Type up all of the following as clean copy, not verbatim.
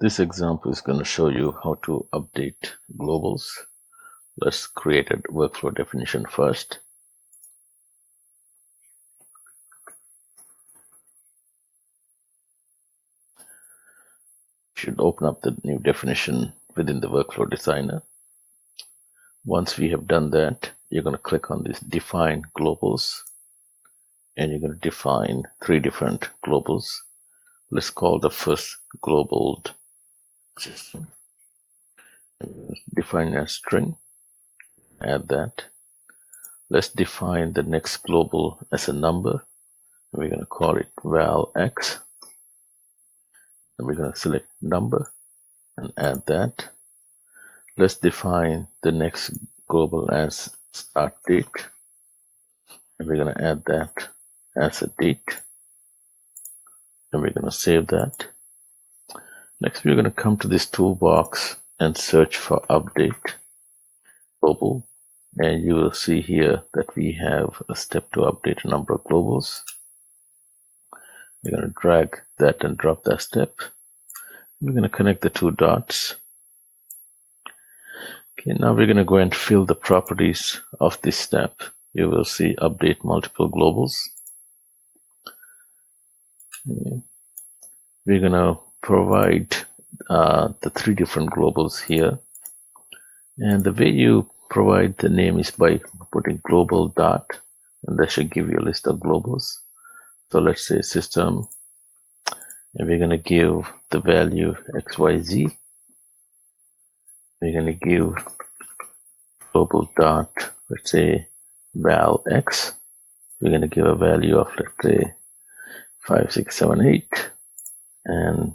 This example is going to show you how to update globals. Let's create a workflow definition first. You should open up the new definition within the workflow designer. Once we have done that, you're going to click on this define globals, and you're going to define 3 different globals. Let's call the first global system. Define a string, add that. Let's define the next global as a number. We're going to call it val x. And we're going to select number and add that. Let's define the next global as start date. And we're going to add that as a date. And we're going to save that. Next, we're going to come to this toolbox and search for update global. And you will see here that we have a step to update a number of globals. We're going to drag that and drop that step. We're going to connect the 2 dots. Okay, now we're going to go and fill the properties of this step. You will see update multiple globals. We're going to provide the 3 different globals here. And the way you provide the name is by putting global dot, and that should give you a list of globals. So let's say system, and we're going to give the value XYZ. We're going to give global dot, let's say val x. We're going to give a value of, let's say 5678, and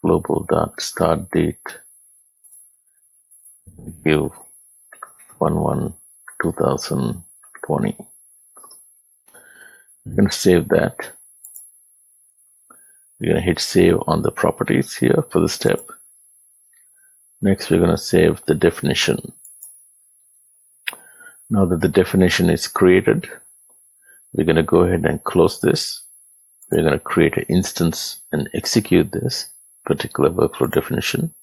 global dot start date, give 1/1/2020. We're going to save that. We're going to hit save on the properties here for the step. Next, we're going to save the definition. Now that the definition is created, we're going to go ahead and close this. We're going to create an instance and execute this particular workflow definition.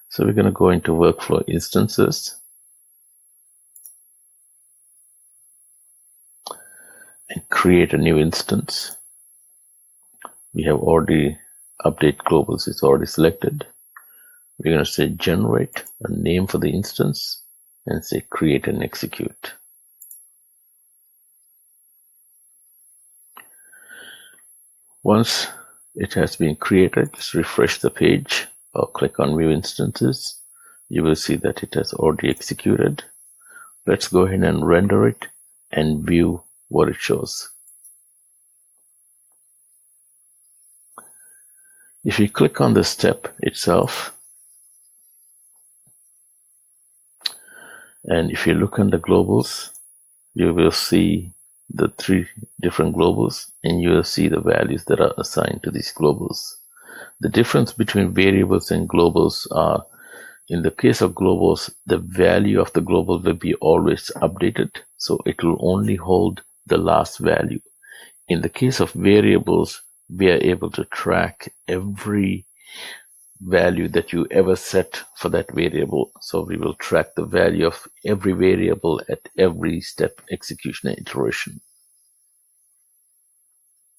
So we're going to go into workflow instances and create a new instance. We have already update globals, it's already selected. We're going to say generate a name for the instance and say create and execute. Once it has been created, just refresh the page or click on view instances. You will see that it has already executed. Let's go ahead and render it and view what it shows. If you click on the step itself, and if you look on the globals, you will see the 3 different globals, and you will see the values that are assigned to these globals. The difference between variables and globals are, in the case of globals, the value of the global will be always updated, so it will only hold the last value. In the case of variables, we are able to track every value that you ever set for that variable. So we will track the value of every variable at every step execution and iteration.